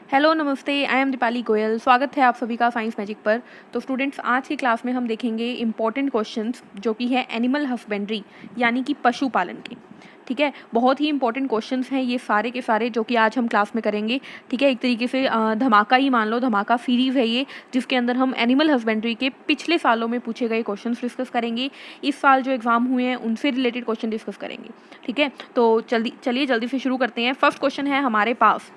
Hello नमस्ते, I am Deepali Goyal. स्वागत है आप सभी का साइंस मैजिक पर। तो स्टूडेंट्स, आज की क्लास में हम देखेंगे इम्पॉर्टेंट क्वेश्चंस जो कि है एनिमल हस्बेंड्री यानी कि पशुपालन के। ठीक है, बहुत ही इंपॉर्टेंट क्वेश्चंस हैं ये सारे के सारे जो कि आज हम क्लास में करेंगे। ठीक है, एक तरीके से धमाका ही मान लो, धमाका सीरीज़ है ये, जिसके अंदर हम एनिमल हस्बेंड्री के पिछले सालों में पूछे गए क्वेश्चन डिस्कस करेंगे। इस साल जो एग्जाम हुए हैं उनसे रिलेटेड क्वेश्चन डिस्कस करेंगे। ठीक है, तो चलिए जल्दी से शुरू करते हैं। फर्स्ट क्वेश्चन है हमारे पास।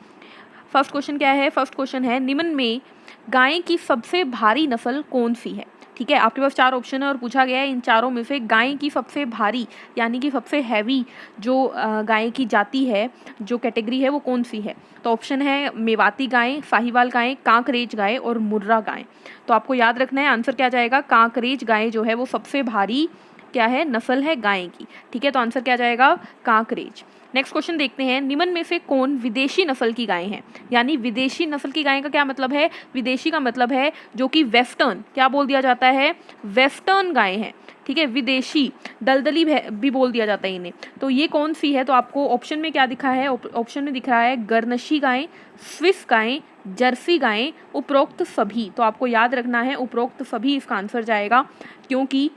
फर्स्ट क्वेश्चन क्या है? फर्स्ट क्वेश्चन है, निम्न में गाय की सबसे भारी नस्ल कौन सी है? ठीक है, आपके पास चार ऑप्शन है और पूछा गया है इन चारों में से गाय की सबसे भारी यानी कि सबसे हैवी जो गाय की जाति है, जो कैटेगरी है, वो कौन सी है? तो ऑप्शन है मेवाती गाय, साहिवाल गाय, कांकरेज गाय और मुर्रा गाय। तो आपको याद रखना है आंसर क्या जाएगा। कांकरेज गाय जो है वो सबसे भारी क्या है, नस्ल है गाय की। ठीक है, तो आंसर क्या जाएगा, कांकरेज। नेक्स्ट क्वेश्चन देखते हैं, निम्न में से कौन विदेशी नस्ल की गाय है? यानी विदेशी नस्ल की गाय का क्या मतलब है? विदेशी का मतलब है जो कि वेस्टर्न, क्या बोल दिया जाता है, वेस्टर्न गाय है। ठीक है, विदेशी, दलदली भी बोल दिया जाता है इन्हें। तो ये कौन सी है? तो आपको ऑप्शन में क्या दिखा है? ऑप्शन में दिख रहा है गरनशी गाय, स्विस गाय, जर्सी गाय, उपरोक्त सभी। तो आपको याद रखना है उपरोक्त सभी इसका आंसर जाएगा, क्योंकि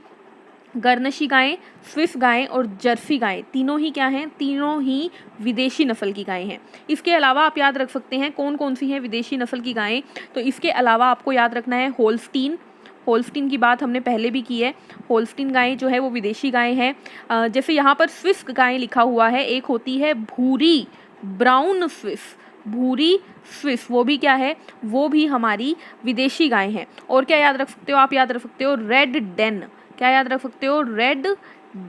गरनशी गायें, स्विस गायें और जर्सी गायें तीनों ही क्या हैं? तीनों ही विदेशी नस्ल की गायें हैं। इसके अलावा आप याद रख सकते हैं कौन कौन सी हैं विदेशी नस्ल की गायें। तो इसके अलावा आपको याद रखना है होल्स्टीन। होल्स्टीन की बात हमने पहले भी की है। होल्स्टीन गायें जो है वो विदेशी गायें हैं। जैसे यहाँ पर स्विस गायें लिखा हुआ है, एक होती है भूरी ब्राउन स्विस, भूरी स्विस, वो भी क्या है, वो भी हमारी विदेशी गाय हैं। और क्या याद रख सकते हो आप? याद रख सकते हो रेड डेन। क्या याद रख सकते हो? रेड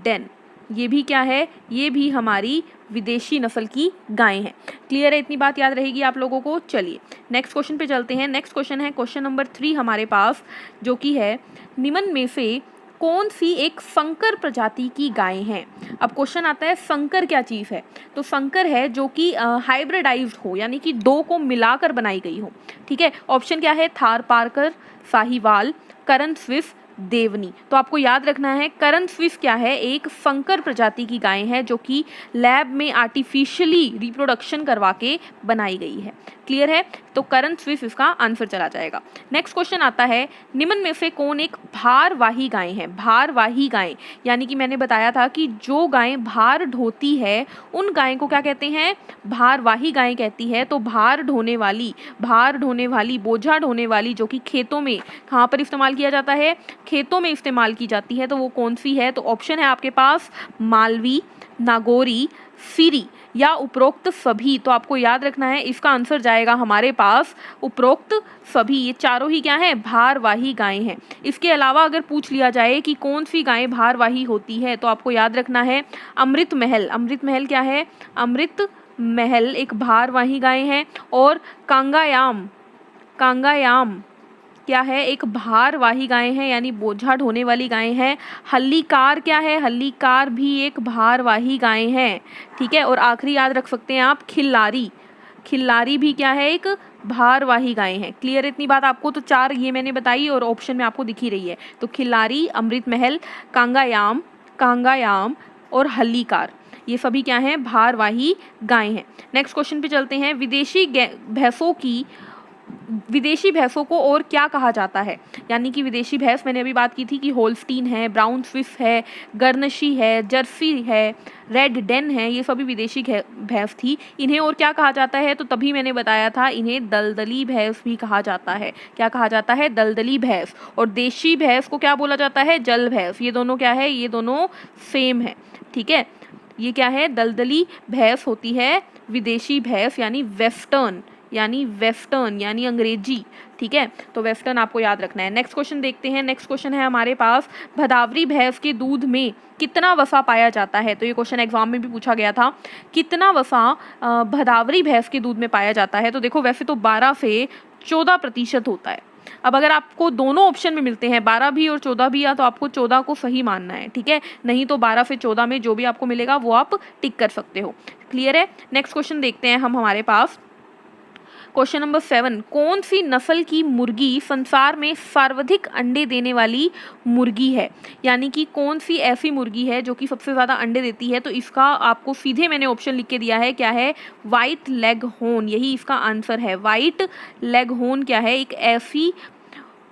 डेन, ये भी क्या है, ये भी हमारी विदेशी नस्ल की गाय हैं। क्लियर है? इतनी बात याद रहेगी आप लोगों को। चलिए नेक्स्ट क्वेश्चन पे चलते हैं। नेक्स्ट क्वेश्चन है क्वेश्चन नंबर 3 हमारे पास, जो कि है निम्न में से कौन सी एक संकर प्रजाति की गाय है? अब क्वेश्चन आता है संकर क्या चीज़ है? तो संकर है जो कि हाइब्रिडाइज्ड हो, यानी कि दो को मिलाकर बनाई गई हो। ठीक है, ऑप्शन क्या है? थार पारकर, साहिवाल, करन स्विस, देवनी। तो आपको याद रखना है करन स्विस क्या है, एक संकर प्रजाति की गाय है जो कि लैब में आर्टिफिशियली रिप्रोडक्शन करवा के बनाई गई है। क्लियर है? तो करन स्विस इसका आंसर चला जाएगा। नेक्स्ट क्वेश्चन आता है, निम्न में से कौन एक भारवाही गाय है? भारवाही गाय यानी कि मैंने बताया था कि जो गाय भार ढोती है उन गाय को क्या कहते हैं? भारवाही गाय कहती है। तो भार ढोने वाली, बोझा ढोने वाली, जो कि खेतों में कहाँ पर इस्तेमाल किया जाता है? खेतों में इस्तेमाल की जाती है। तो वो कौन सी है? तो ऑप्शन है आपके पास मालवी, नागौरी, सीरी या उपरोक्त सभी। तो आपको याद रखना है इसका आंसर जाएगा हमारे पास उपरोक्त सभी। ये चारों ही क्या है? भारवाही गायें हैं। इसके अलावा अगर पूछ लिया जाए कि कौन सी गाय भारवाही होती है, तो आपको याद रखना है अमृत महल। अमृत महल क्या है? अमृत महल एक भारवाही गाय है। और कांगायाम, कांगायाम क्या है? एक भारवाही गाय है, यानी बोझा ढोने वाली गाय है। हल्लीकार क्या है? हल्लीकार भी एक भारवाही गाय है। ठीक है, और आखिरी याद रख सकते हैं आप खिल्लारी। खिल्लारी भी क्या है? एक भारवाही गाय है। क्लियर है इतनी बात आपको? तो चार ये मैंने बताई और ऑप्शन में आपको दिख ही रही है। तो खिल्लारी, अमृत महल, कांगायाम, कांगायाम और हल्लीकार, ये सभी क्या हैं? भारवाही गाय हैं। नेक्स्ट क्वेश्चन पे चलते हैं। विदेशी भैंसों को और क्या कहा जाता है? यानी कि विदेशी भैंस मैंने अभी बात की थी कि होल्स्टीन है, ब्राउन स्विस है, गरनशी है, जर्सी है, रेड डेन है, ये सभी विदेशी भैंस थी। इन्हें और क्या कहा जाता है? तो तभी मैंने बताया था इन्हें दलदली भैंस भी कहा जाता है। क्या कहा जाता है? दलदली भैंस। और देशी भैंस को क्या बोला जाता है? जल भैंस। ये दोनों क्या है? ये दोनों सेम है। ठीक है, ये क्या है? दलदली भैंस होती है विदेशी भैंस, यानी वेस्टर्न, यानी अंग्रेजी। ठीक है, तो वेस्टर्न आपको याद रखना है। नेक्स्ट क्वेश्चन देखते हैं। नेक्स्ट क्वेश्चन है हमारे पास, भदावरी भैंस के दूध में कितना वसा पाया जाता है? तो ये क्वेश्चन एग्जाम में भी पूछा गया था, कितना वसा भदावरी भैंस के दूध में पाया जाता है? तो देखो, वैसे तो 12 से 14% होता है। अब अगर आपको दोनों ऑप्शन में मिलते हैं 12 भी और 14 भी, या तो आपको 14 को सही मानना है। ठीक है, नहीं तो 12 से 14 में जो भी आपको मिलेगा वो आप टिक कर सकते हो। क्लियर है? नेक्स्ट क्वेश्चन देखते हैं हम हमारे पास, क्वेश्चन नंबर 7, कौन सी नस्ल की मुर्गी संसार में सर्वाधिक अंडे देने वाली मुर्गी है? यानी कि कौन सी ऐसी मुर्गी है जो कि सबसे ज़्यादा अंडे देती है? तो इसका आपको सीधे मैंने ऑप्शन लिख के दिया है, क्या है? व्हाइट लेग होर्न, यही इसका आंसर है। व्हाइट लेग होर्न क्या है? एक ऐसी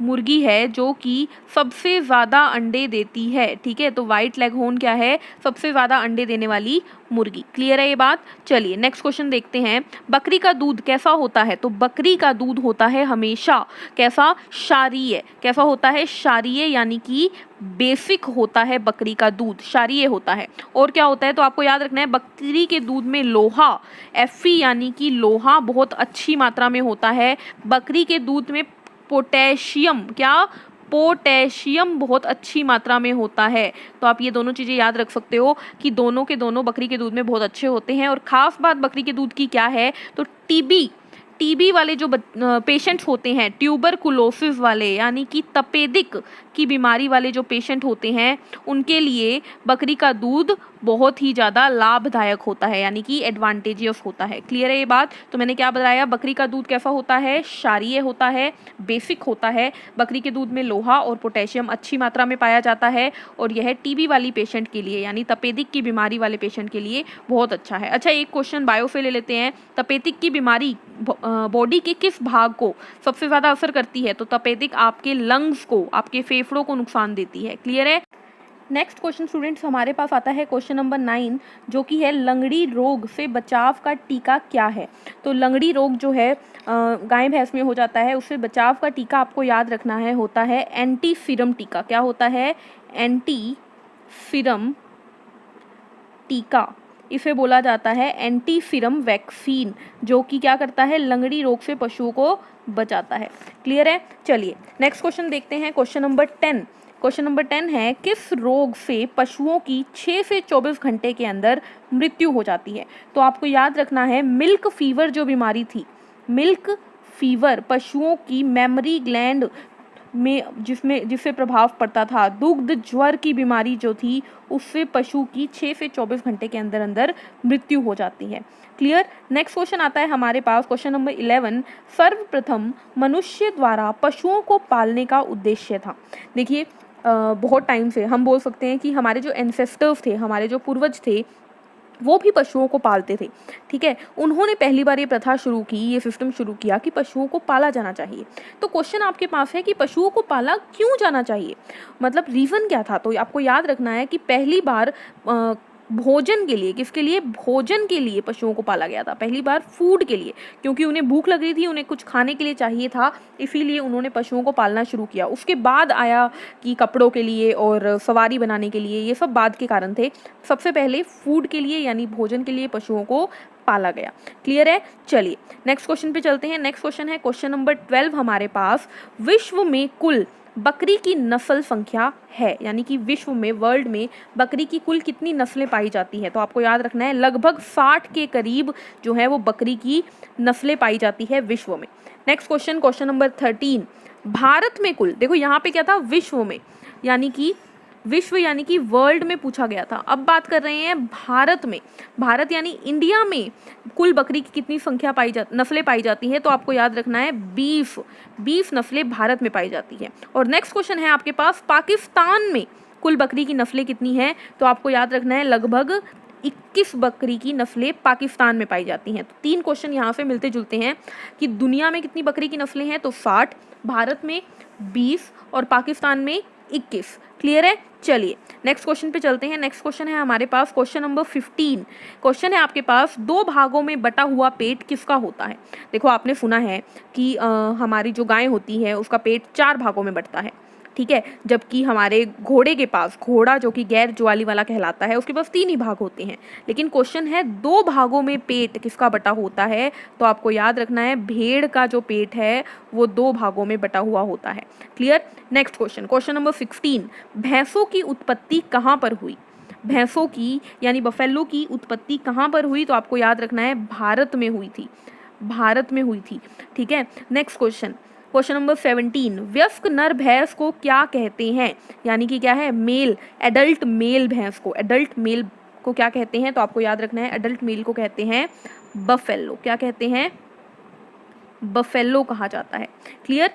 मुर्गी है जो कि सबसे ज़्यादा अंडे देती है। ठीक है, तो व्हाइट लेग होर्न क्या है? सबसे ज़्यादा अंडे देने वाली मुर्गी। क्लियर है ये बात? चलिए नेक्स्ट क्वेश्चन देखते हैं। बकरी का दूध कैसा होता है? तो बकरी का दूध होता है हमेशा कैसा? क्षारीय। कैसा होता है? क्षारीय, यानी कि बेसिक होता है बकरी का दूध, क्षारीय होता है। और क्या होता है? तो आपको याद रखना है बकरी के दूध में लोहा, Fe यानी कि लोहा बहुत अच्छी मात्रा में होता है। बकरी के दूध में पोटेशियम, क्या? पोटेशियम बहुत अच्छी मात्रा में होता है। तो आप ये दोनों चीज़ें याद रख सकते हो कि दोनों के दोनों बकरी के दूध में बहुत अच्छे होते हैं। और ख़ास बात बकरी के दूध की क्या है? तो टीबी वाले जो पेशेंट्स होते हैं, ट्यूबरकुलोसिस वाले, यानी कि तपेदिक की बीमारी वाले जो पेशेंट होते हैं, उनके लिए बकरी का दूध बहुत ही ज़्यादा लाभदायक होता है, यानी कि एडवांटेजियस होता है। क्लियर है ये बात? तो मैंने क्या बताया? बकरी का दूध कैसा होता है? क्षारीय होता है, बेसिक होता है। बकरी के दूध में लोहा और पोटेशियम अच्छी मात्रा में पाया जाता है और यह टीबी वाली पेशेंट के लिए, यानी तपेदिक की बीमारी वाले पेशेंट के लिए बहुत अच्छा है। अच्छा, एक क्वेश्चन बायो से ले लेते हैं। तपेदिक की बीमारी बॉडी के किस भाग को सबसे ज़्यादा असर करती है? तो तपेदिक आपके लंग्स को, आपके फेफड़ों को नुकसान देती है। क्लियर है? नेक्स्ट क्वेश्चन स्टूडेंट्स हमारे पास आता है क्वेश्चन नंबर 9, जो कि है लंगड़ी रोग से बचाव का टीका क्या है? तो लंगड़ी रोग जो है गाय भैंस में हो जाता है, उससे बचाव का टीका आपको याद रखना है, होता है एंटीफिरम टीका। क्या होता है? एंटीफिरम टीका। इसे बोला जाता है एंटीफिरम वैक्सीन, जो कि क्या करता है? लंगड़ी रोग से पशुओं को बचाता है। क्लियर है? चलिए नेक्स्ट क्वेश्चन देखते हैं, क्वेश्चन नंबर 10। क्वेश्चन नंबर 10 है, किस रोग से पशुओं की 6 से 24 घंटे के अंदर मृत्यु हो जाती है? तो आपको याद रखना है मिल्क फीवर जो बीमारी थी, मिल्क फीवर पशुओं की मेमोरी ग्लैंड में जिससे प्रभाव पड़ता था। दुग्ध ज्वर की बीमारी जो थी, उससे पशु की 6 से 24 घंटे के अंदर अंदर मृत्यु हो जाती है। क्लियर? नेक्स्ट क्वेश्चन आता है हमारे पास, क्वेश्चन नंबर 11। सर्वप्रथम मनुष्य द्वारा पशुओं को पालने का उद्देश्य था। देखिए बहुत टाइम से हम बोल सकते हैं कि हमारे जो एंसेस्टर्स थे, हमारे जो पूर्वज थे, वो भी पशुओं को पालते थे। ठीक है, उन्होंने पहली बार ये प्रथा शुरू की, ये सिस्टम शुरू किया कि पशुओं को पाला जाना चाहिए। तो क्वेश्चन आपके पास है कि पशुओं को पाला क्यों जाना चाहिए, मतलब रीज़न क्या था? तो आपको याद रखना है कि पहली बार भोजन के लिए, किसके लिए? भोजन के लिए पशुओं को पाला गया था। पहली बार फूड के लिए, क्योंकि उन्हें भूख लग रही थी, उन्हें कुछ खाने के लिए चाहिए था, इसीलिए उन्होंने पशुओं को पालना शुरू किया। उसके बाद आया कि कपड़ों के लिए और सवारी बनाने के लिए, ये सब बाद के कारण थे। सबसे पहले फूड के लिए यानी भोजन के लिए पशुओं को पाला गया। क्लियर है? चलिए नेक्स्ट क्वेश्चन पे चलते हैं। नेक्स्ट क्वेश्चन है क्वेश्चन नंबर 12 हमारे पास। विश्व में कुल बकरी की नस्ल संख्या है, यानी कि विश्व में, वर्ल्ड में बकरी की कुल कितनी नस्लें पाई जाती हैं? तो आपको याद रखना है लगभग 60 के करीब जो है वो बकरी की नस्लें पाई जाती है विश्व में। Next question, question number 13। Bharat में कुल, देखो यहाँ पे क्या था? विश्व में, यानी कि विश्व यानी कि वर्ल्ड में पूछा गया था। अब बात कर रहे हैं भारत में, भारत यानी इंडिया में कुल बकरी की कितनी संख्या नस्लें पाई जाती हैं? तो आपको याद रखना है 20 नस्लें भारत में पाई जाती है। और नेक्स्ट क्वेश्चन है आपके पास, पाकिस्तान में कुल बकरी की नस्लें कितनी हैं? तो आपको याद रखना है लगभग 21 बकरी की नस्लें पाकिस्तान में पाई जाती हैं। तो 3 क्वेश्चन यहाँ से मिलते जुलते हैं कि दुनिया में कितनी बकरी की नस्लें हैं? तो 60, भारत में 20 और पाकिस्तान में 21। क्लियर है? चलिए नेक्स्ट क्वेश्चन पे चलते हैं। नेक्स्ट क्वेश्चन है हमारे पास क्वेश्चन नंबर 15। क्वेश्चन है आपके पास, 2 भागों में बटा हुआ पेट किसका होता है? देखो आपने सुना है कि हमारी जो गाय होती है उसका पेट 4 भागों में बटता है। ठीक है, जबकि हमारे घोड़े के पास, घोड़ा जो कि गैर ज्वाली वाला कहलाता है, उसके पास 3 ही भाग होते हैं। लेकिन क्वेश्चन है 2 भागों में पेट किसका बटा होता है? तो आपको याद रखना है भेड़ का जो पेट है वो 2 भागों में बटा हुआ होता है। Clear? Next question, question number 16। भैंसों की उत्पत्ति कहाँ पर हुई? भैंसों की यानी बफेलो की उत्पत्ति कहाँ पर हुई? तो आपको याद रखना है भारत में हुई थी, भारत में हुई थी। ठीक है, नेक्स्ट क्वेश्चन, क्वेश्चन नंबर 17। वयस्क नर भैंस को क्या कहते हैं? यानी कि क्या है? मेल, एडल्ट मेल भैंस को, एडल्ट मेल को क्या कहते हैं? तो आपको याद रखना है एडल्ट मेल को कहते हैं बफेलो। क्या कहते हैं? बफेलो कहा जाता है। क्लियर।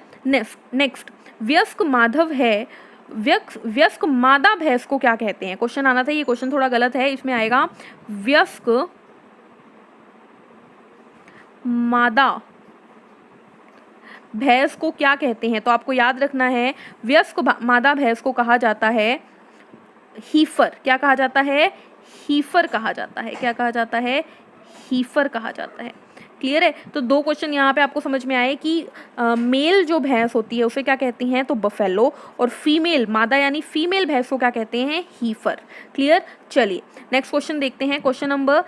नेक्स्ट वयस्क माधव है, वयस्क मादा भैंस को क्या कहते हैं? क्वेश्चन आना था, ये क्वेश्चन थोड़ा गलत है, इसमें आएगा वयस्क मादा भैंस को क्या कहते हैं? तो आपको याद रखना है वयस्क मादा भैंस को कहा जाता है हीफर। क्या कहा जाता है? हीफर कहा जाता है। क्या कहा जाता है? हीफर कहा जाता है। क्लियर है। तो दो क्वेश्चन यहाँ पे आपको समझ में आए कि मेल जो भैंस होती है उसे क्या कहते हैं? तो बफेलो, और फीमेल मादा यानी फीमेल भैंस को क्या कहते हैं? हीफर। क्लियर। चलिए नेक्स्ट क्वेश्चन देखते हैं। क्वेश्चन नंबर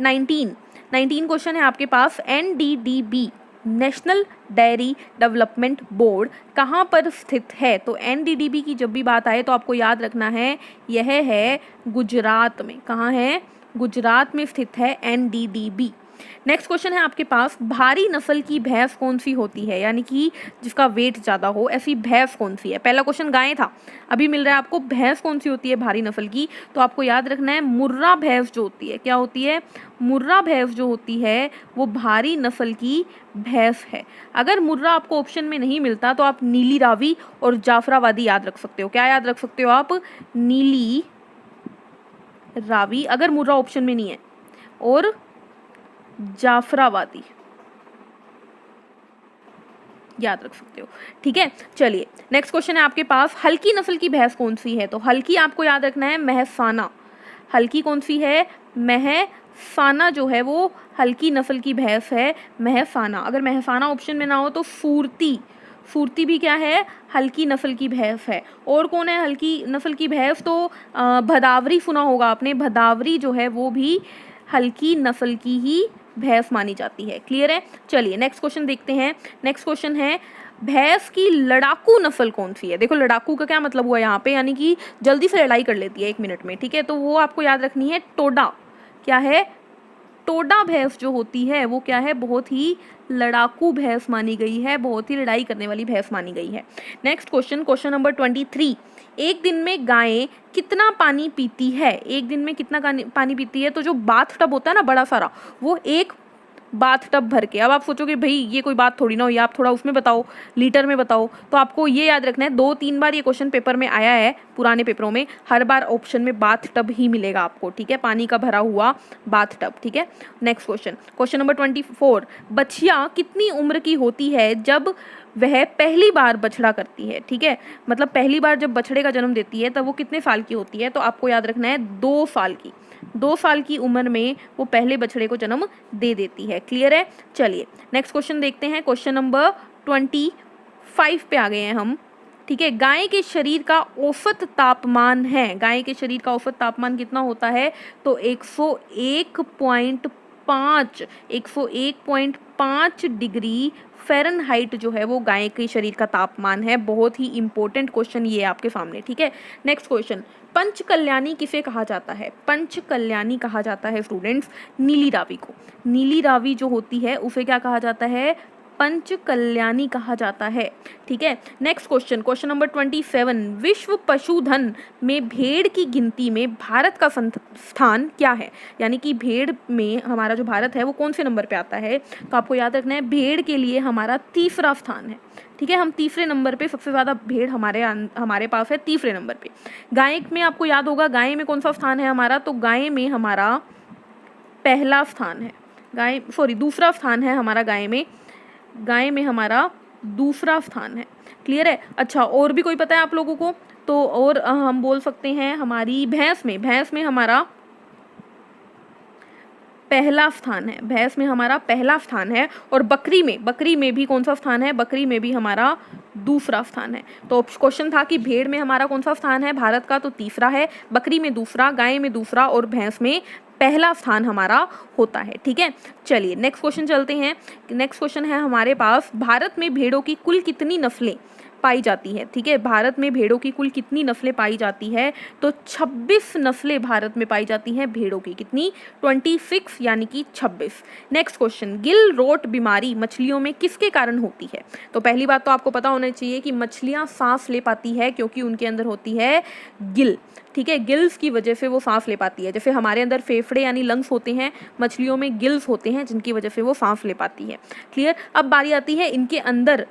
19 क्वेश्चन है आपके पास। NDDB national dairy development board कहाँ पर स्थित है? तो NDDB की जब भी बात आए तो आपको याद रखना है यह है गुजरात में। कहाँ है? गुजरात में स्थित है NDDB। नेक्स्ट क्वेश्चन है आपके पास, भारी नस्ल की भैंस कौन सी होती है? यानी कि जिसका वेट ज़्यादा हो, ऐसी भैंस कौन सी है? पहला क्वेश्चन गाय था, अभी मिल रहा है आपको भैंस कौन सी होती है भारी नस्ल की? तो आपको याद रखना है मुर्रा भैंस जो होती है। क्या होती है? मुर्रा भैंस जो होती है वो भारी नस्ल की भैंस है। अगर मुर्रा आपको ऑप्शन में नहीं मिलता तो आप नीली रावी और जाफराबादी याद रख सकते हो। क्या याद रख सकते हो आप? नीली रावी अगर मुर्रा ऑप्शन में नहीं है, और जाफराबादी याद रख सकते हो। ठीक है। चलिए नेक्स्ट क्वेश्चन है आपके पास, हल्की नस्ल की भैंस कौन सी है? तो हल्की आपको याद रखना है मेहसाना। हल्की कौन सी है? मेहसाना जो है वो हल्की नस्ल की भैंस है, मेहसाना। अगर मेहसाना ऑप्शन में ना हो तो फुर्ती, फुर्ती भी क्या है? हल्की नस्ल की भैंस है। और कौन है हल्की नस्ल की भैंस? तो भदावरी सुना होगा आपने, भदावरी जो है वो भी हल्की नस्ल की ही भैंस मानी जाती है। क्लियर है। चलिए नेक्स्ट क्वेश्चन देखते हैं। नेक्स्ट क्वेश्चन है, भैंस की लड़ाकू नस्ल कौन सी है? देखो लड़ाकू का क्या मतलब हुआ यहाँ पे, यानी कि जल्दी से लड़ाई कर लेती है 1 मिनट में। ठीक है, तो वो आपको याद रखनी है टोडा। क्या है? टोडा भैंस जो होती है वो क्या है? बहुत ही लड़ाकू भैंस मानी गई है, बहुत ही लड़ाई करने वाली भैंस मानी गई है। नेक्स्ट क्वेश्चन, क्वेश्चन नंबर 23, एक दिन में गायें कितना पानी पीती है? एक दिन में कितना पानी पीती है? तो जो बाथ टब होता है ना बड़ा सारा, वो एक बाथ टब भर के। अब आप सोचोगे भाई ये कोई बात थोड़ी ना हुई, आप थोड़ा उसमें बताओ, लीटर में बताओ। तो आपको ये याद रखना है, 2-3 बार ये क्वेश्चन पेपर में आया है, पुराने पेपरों में, हर बार ऑप्शन में बाथ टब ही मिलेगा आपको। ठीक है, पानी का भरा हुआ बाथ टब। ठीक है। नेक्स्ट क्वेश्चन, क्वेश्चन नंबर 24, बछिया कितनी उम्र की होती है जब वह पहली बार बछड़ा करती है? ठीक है, मतलब पहली बार जब बछड़े का जन्म देती है तब वो कितने साल की होती है? तो आपको याद रखना है 2 साल की। 2 साल की उम्र में वो पहले बछड़े को जन्म दे देती है। क्लियर है। चलिए नेक्स्ट क्वेश्चन देखते हैं। क्वेश्चन नंबर 25 पे आ गए हैं हम। ठीक है, गाय के शरीर का औसत तापमान है, गाय के शरीर का औसत तापमान कितना होता है? तो 101.5 डिग्री फ़ारेनहाइट जो है वो गाय के शरीर का तापमान है। बहुत ही इंपॉर्टेंट क्वेश्चन ये आपके सामने। ठीक है। नेक्स्ट क्वेश्चन, पंच कल्याणी किसे कहा जाता है? पंच कल्याणी कहा जाता है स्टूडेंट्स नीली रावी को। नीली रावी जो होती है उसे क्या कहा जाता है? पंच कल्याणी कहा जाता है। ठीक है। नेक्स्ट क्वेश्चन, क्वेश्चन नंबर 27, विश्व पशुधन में भेड़ की गिनती में भारत का स्थान क्या है? यानी कि भेड़ में हमारा जो भारत है वो कौन से नंबर पे आता है? तो आपको याद रखना है भेड़ के लिए हमारा तीसरा स्थान है। ठीक है, हम तीसरे नंबर पे, सबसे ज़्यादा भेड़ हमारे पास है तीसरे नंबर पे। गाय में आपको याद होगा गाय में कौन सा स्थान है हमारा? तो गाय में हमारा पहला स्थान है। दूसरा स्थान है हमारा गाय में हमारा दूसरा स्थान है। क्लियर है। अच्छा, और भी कोई पता है आप लोगों को? तो और हम बोल सकते हैं हमारी भैंस में हमारा पहला स्थान है। भैंस में हमारा पहला स्थान है। और बकरी में भी कौन सा स्थान है? बकरी में भी हमारा दूसरा स्थान है। तो क्वेश्चन था कि भेड़ में हमारा कौन सा स्थान है भारत का? तो तीसरा है, बकरी में दूसरा, गाय में दूसरा और भैंस में पहला स्थान हमारा होता है। ठीक है। चलिए नेक्स्ट क्वेश्चन चलते हैं। नेक्स्ट क्वेश्चन है हमारे पास, भारत में भेड़ों की कुल कितनी नस्लें पाई जाती है, ठीक है। भारत में भेड़ों की कुल कितनी नस्लें पाई जाती है, तो 26 नस्लें भारत में पाई जाती हैं भेड़ों की। कितनी? 26 यानी कि 26। नेक्स्ट क्वेश्चन, गिल रोट बीमारी मछलियों में किसके कारण होती है? तो पहली बात तो आपको पता होना चाहिए कि मछलियां सांस ले पाती है क्योंकि उनके अंदर होती है गिल, ठीक है। गिल्स की वजह से वो सांस ले पाती है। जैसे हमारे अंदर फेफड़े यानी लंग्स होते हैं, मछलियों में गिल्स होते हैं जिनकी वजह से वो सांस ले पाती है। क्लियर। अब बारी आती है इनके अंदर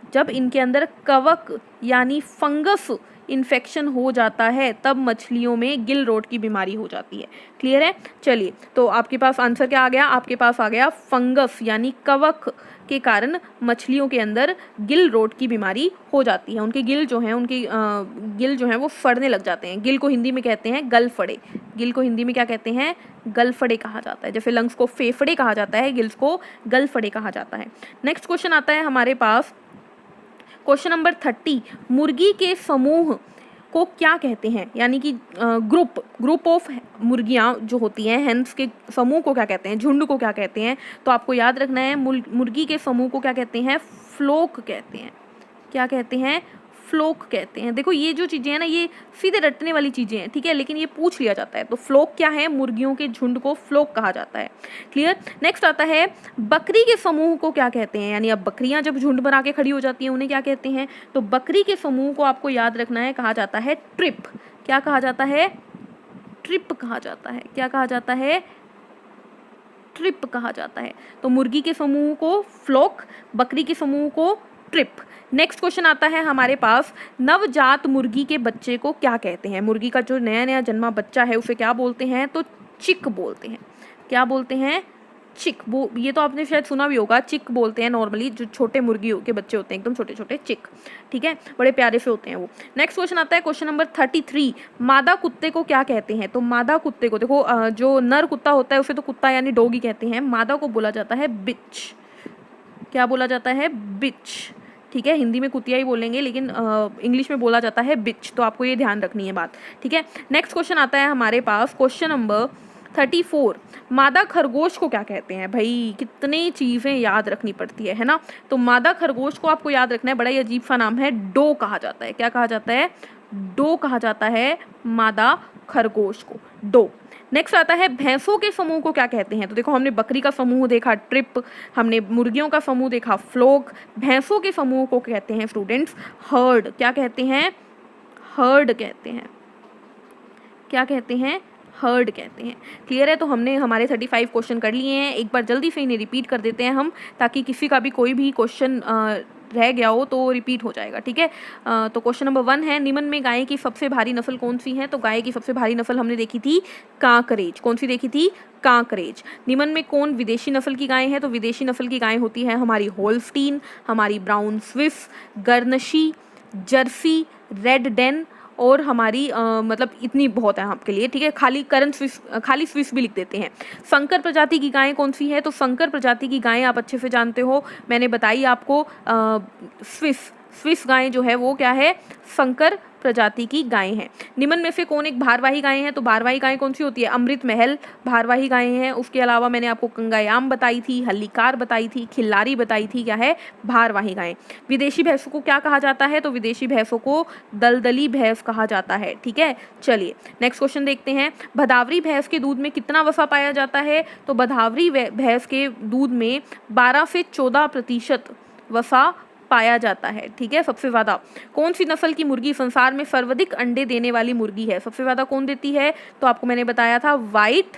जब इनके अंदर कवक यानी फंगस इन्फेक्शन हो जाता है तब मछलियों में गिल रोट की बीमारी हो जाती है। क्लियर है। चलिए, तो आपके पास आंसर क्या आ गया? आपके पास आ गया फंगस यानी कवक के कारण मछलियों के अंदर गिल रोट की बीमारी हो जाती है। उनके गिल जो हैं वो फड़ने लग जाते हैं। गिल को हिंदी में कहते हैं गलफड़े। गिल को हिंदी में क्या कहते हैं? गलफड़े कहा जाता है। जैसे लंग्स को फेफड़े कहा जाता है, गिल्स को गलफड़े कहा जाता है। नेक्स्ट क्वेश्चन आता है हमारे पास, क्वेश्चन नंबर 30, मुर्गी के समूह को क्या कहते हैं? यानी कि ग्रुप ऑफ मुर्गियां जो होती हैं, हेन्स के समूह को क्या कहते हैं? झुंड को क्या कहते हैं? तो आपको याद रखना है, मुर्गी के समूह को क्या कहते हैं? फ्लोक कहते हैं। क्या कहते हैं? फ्लोक कहते हैं। देखो ये जो चीज़ें हैं ना, ये सीधे रटने वाली चीज़ें हैं, ठीक है, लेकिन ये पूछ लिया जाता है। तो फ्लोक क्या है? मुर्गियों के झुंड को फ्लोक कहा जाता है। क्लियर। नेक्स्ट आता है, बकरी के समूह को क्या कहते हैं? यानी अब बकरियां जब झुंड बना के खड़ी हो जाती हैं उन्हें क्या कहते हैं? तो बकरी के समूह को आपको याद रखना है, कहा जाता है ट्रिप। क्या कहा जाता है? ट्रिप कहा जाता है। क्या कहा जाता है? ट्रिप कहा जाता है। तो मुर्गी के समूह को फ्लोक, बकरी के समूह को ट्रिप। नेक्स्ट क्वेश्चन आता है हमारे पास, नवजात मुर्गी के बच्चे को क्या कहते हैं? मुर्गी का जो नया नया जन्मा बच्चा है उसे क्या बोलते हैं? तो चिक बोलते हैं। क्या बोलते हैं? चिक। ये तो आपने शायद सुना भी होगा, चिक बोलते हैं नॉर्मली जो छोटे मुर्गियों के बच्चे होते हैं, एकदम छोटे छोटे, चिक, ठीक है, बड़े प्यारे से होते हैं वो। नेक्स्ट क्वेश्चन आता है क्वेश्चन नंबर 33, मादा कुत्ते को क्या कहते हैं? तो मादा कुत्ते को, देखो जो नर कुत्ता होता है उसे तो कुत्ता यानी डॉगी कहते हैं, मादा को बोला जाता है बिच। क्या बोला जाता है? बिच, ठीक है। हिंदी में कुतिया ही बोलेंगे लेकिन इंग्लिश में बोला जाता है बिच, तो आपको ये ध्यान रखनी है बात, ठीक है। नेक्स्ट क्वेश्चन आता है हमारे पास क्वेश्चन नंबर 34, मादा खरगोश को क्या कहते हैं? भाई कितनी चीज़ें याद रखनी पड़ती है ना। तो मादा खरगोश को आपको याद रखना है, बड़ा ही अजीब सा नाम है, डो कहा जाता है। क्या कहा जाता है? डो कहा जाता है मादा खरगोश को, डो। नेक्स्ट आता है, भैंसों के समूह को क्या कहते हैं? तो देखो हमने बकरी का समूह देखा ट्रिप, हमने मुर्गियों का समूह देखा फ्लोक, भैंसों के समूह को कहते हैं स्टूडेंट्स हर्ड। क्या कहते हैं? हर्ड कहते हैं। क्या कहते हैं? हर्ड कहते हैं। क्लियर है। तो हमने हमारे 35 क्वेश्चन कर लिए हैं, एक बार जल्दी से इन्हें रिपीट कर देते हैं हम, ताकि किसी का भी कोई भी क्वेश्चन रह गया हो तो रिपीट हो जाएगा, ठीक है। तो क्वेश्चन नंबर 1 है, निम्न में गाय की सबसे भारी नस्ल कौन सी है? तो गाय की सबसे भारी नस्ल हमने देखी थी कांकरेज। कौन सी देखी थी? कांकरेज। निम्न में कौन विदेशी नस्ल की गाय है? तो विदेशी नस्ल की गाय होती है हमारी होल्स्टीन, हमारी brown Swiss, Guernsey, Jersey, red Dane और हमारी मतलब इतनी बहुत है आपके लिए, ठीक है। खाली स्विस भी लिख देते हैं। संकर प्रजाति की गायें कौन सी है? तो संकर प्रजाति की गायें आप अच्छे से जानते हो, मैंने बताई आपको, स्विस गायें जो है वो क्या है? संकर प्रजाति की गायें हैं। निम्न में से कौन एक भारवाही गायें हैं? तो भारवाही गायें कौन सी होती है? अमृत महल भारवाही गायें हैं। उसके अलावा मैंने आपको कंगायाम बताई थी, हल्लीकार बताई थी, खिल्लारी बताई थी, क्या है? भारवाही गायें। विदेशी भैंसों को क्या कहा जाता है? तो विदेशी भैंसों को दलदली भैंस कहा जाता है, ठीक है। चलिए नेक्स्ट क्वेश्चन देखते हैं, भदावरी भैंस के दूध में कितना वसा पाया जाता है? तो भदावरी भैंस के दूध में 12 से 14% वसा पाया जाता है, ठीक है, सबसे ज़्यादा। कौन सी नस्ल की मुर्गी संसार में सर्वाधिक अंडे देने वाली मुर्गी है? सबसे ज़्यादा कौन देती है? तो आपको मैंने बताया था व्हाइट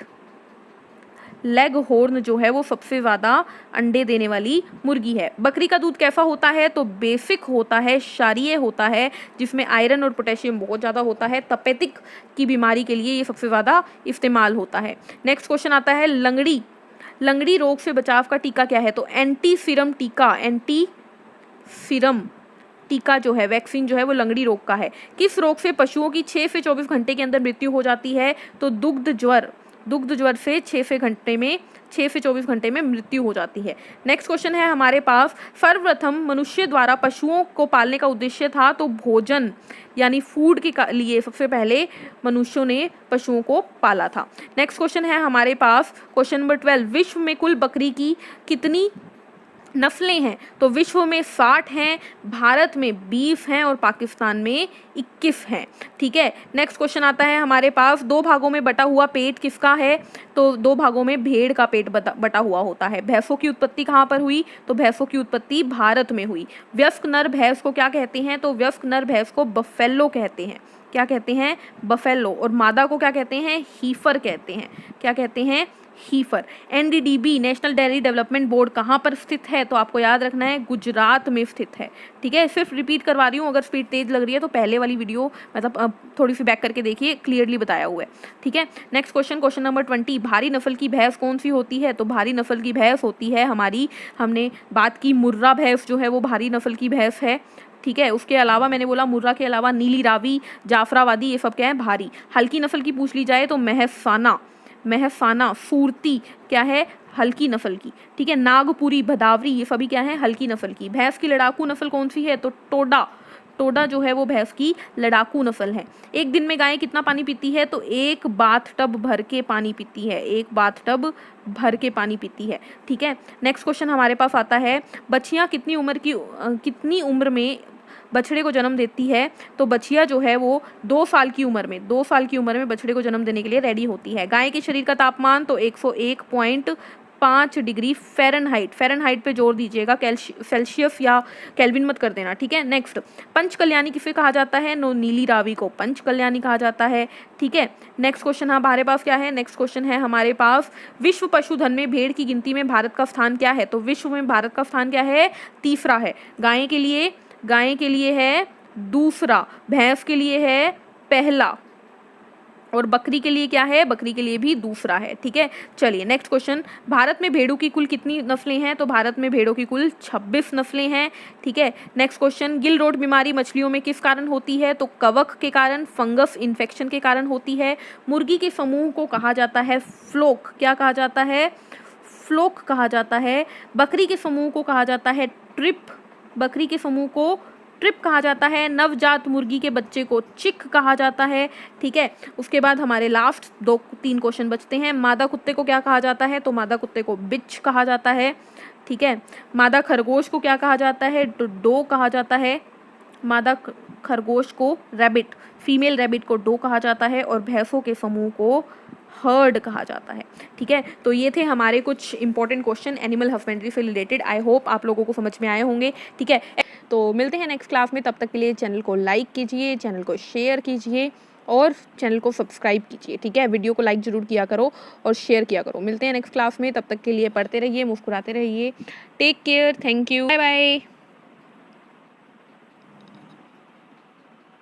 लेग हॉर्न जो है वो सबसे ज़्यादा अंडे देने वाली मुर्गी है। बकरी का दूध कैसा होता है? तो बेसिक होता है, क्षारीय होता है, जिसमें आयरन और पोटेशियम बहुत ज़्यादा होता है। तपेदिक की बीमारी के लिए ये सबसे ज़्यादा इस्तेमाल होता है। नेक्स्ट क्वेश्चन आता है, लंगड़ी रोग से बचाव का टीका क्या है? तो एंटी सीरम टीका, एंटी सीरम टीका जो है, वैक्सीन जो है वो लंगड़ी रोग का है। किस रोग से पशुओं की 6 से 24 घंटे के अंदर मृत्यु हो जाती है? तो दुग्ध ज्वर से 6 से 24 घंटे में मृत्यु हो जाती है। नेक्स्ट क्वेश्चन है हमारे पास, सर्वप्रथम मनुष्य द्वारा पशुओं को पालने का उद्देश्य था? तो भोजन यानी फूड के लिए सबसे पहले मनुष्यों ने पशुओं को पाला था। नेक्स्ट क्वेश्चन है हमारे पास क्वेश्चन नंबर 12, विश्व में कुल बकरी की कितनी नस्लें हैं तो विश्व में 60 हैं, भारत में 20 हैं और पाकिस्तान में 21 हैं। ठीक है, नेक्स्ट क्वेश्चन आता है हमारे पास, 2 भागों में बटा हुआ पेट किसका है? तो 2 भागों में भेड़ का पेट बटा हुआ होता है। भैंसों की उत्पत्ति कहाँ पर हुई? तो भैंसों की उत्पत्ति भारत में हुई। वयस्क नर भैंस को क्या कहते हैं? तो वयस्क नर भैंस को बफेलो कहते हैं। क्या कहते हैं? बफेलो। और मादा को क्या कहते हैं? हीफर कहते हैं। क्या कहते हैं? हीफर। NDDB national dairy development board कहाँ पर स्थित है? तो आपको याद रखना है गुजरात में स्थित है। ठीक है, सिर्फ रिपीट करवा रही हूँ, अगर स्पीड तेज लग रही है तो पहले वाली वीडियो मतलब थोड़ी सी बैक करके देखिए, क्लियरली बताया हुआ है। ठीक है, नेक्स्ट क्वेश्चन, क्वेश्चन नंबर 20, भारी नस्ल की भैंस कौन सी होती है? तो भारी नस्ल की भैंस होती है हमारी, हमने बात की मुर्रा भैंस जो है वो भारी नस्ल की भैंस है। ठीक है, उसके अलावा मैंने बोला मुर्रा के अलावा नीली रावी, जाफराबादी, ये सब क्या है? भारी। हल्की नस्ल की पूछ ली जाए तो महसाना, सूरती क्या है? हल्की नस्ल की। ठीक है, नागपुरी, भदावरी, ये सभी क्या है? हल्की नस्ल की। भैंस की लड़ाकू नस्ल कौन सी है? तो टोडा जो है वो भैंस की लड़ाकू नस्ल है। एक दिन में गाय कितना पानी पीती है? तो 1 बाथ टब भर के पानी पीती है। 1 बाथ टब भर के पानी पीती है। ठीक है, नेक्स्ट क्वेश्चन हमारे पास आता है, बछिया कितनी उम्र में बछड़े को जन्म देती है? तो बछिया जो है वो 2 साल की उम्र में बछड़े को जन्म देने के लिए रेडी होती है। गाय के शरीर का तापमान तो 101.5 डिग्री फ़ारेनहाइट पे जोर दीजिएगा, सेल्सियस या केल्विन मत कर देना। ठीक है, नेक्स्ट, पंच कल्याणी किसे कहा जाता है? नीली रावी को पंच कल्याणी कहा जाता है। ठीक है, नेक्स्ट क्वेश्चन हमारे पास क्या है? नेक्स्ट क्वेश्चन है हमारे पास, विश्व पशुधन में भेड़ की गिनती में भारत का स्थान क्या है? तो विश्व में भारत का स्थान क्या है? तीसरा है। गाय के लिए है दूसरा, भैंस के लिए है पहला, और बकरी के लिए क्या है? बकरी के लिए भी दूसरा है। ठीक है, चलिए नेक्स्ट क्वेश्चन, भारत में भेड़ों की कुल कितनी नस्लें हैं? तो भारत में भेड़ों की कुल 26 नस्लें हैं। ठीक है, नेक्स्ट क्वेश्चन, गिल रोट बीमारी मछलियों में किस कारण होती है? तो कवक के कारण, फंगस इन्फेक्शन के कारण होती है। मुर्गी के समूह को कहा जाता है फ्लोक। क्या कहा जाता है? फ्लोक कहा जाता है। बकरी के समूह को कहा जाता है ट्रिप कहा जाता है। नवजात मुर्गी के बच्चे को चिक कहा जाता है। ठीक है, उसके बाद हमारे लास्ट 2-3 क्वेश्चन बचते हैं। मादा कुत्ते को क्या कहा जाता है? तो मादा कुत्ते को बिच कहा जाता है। ठीक है, मादा खरगोश को क्या कहा जाता है? डो कहा जाता है। मादा खरगोश को रैबिट, फीमेल रैबिट को डो कहा जाता है, और भैंसों के समूह को हर्ड कहा जाता है। ठीक है, तो ये थे हमारे कुछ इंपॉर्टेंट क्वेश्चन एनिमल हस्बेंड्री से रिलेटेड। आई होप आप लोगों को समझ में आए होंगे। ठीक है, तो मिलते हैं नेक्स्ट क्लास में, तब तक के लिए चैनल को लाइक कीजिए, चैनल को शेयर कीजिए और चैनल को सब्सक्राइब कीजिए। ठीक है, वीडियो को लाइक जरूर किया करो और शेयर किया करो। मिलते हैं नेक्स्ट क्लास में, तब तक के लिए पढ़ते रहिए, मुस्कुराते रहिए। Take care, thank you, bye bye.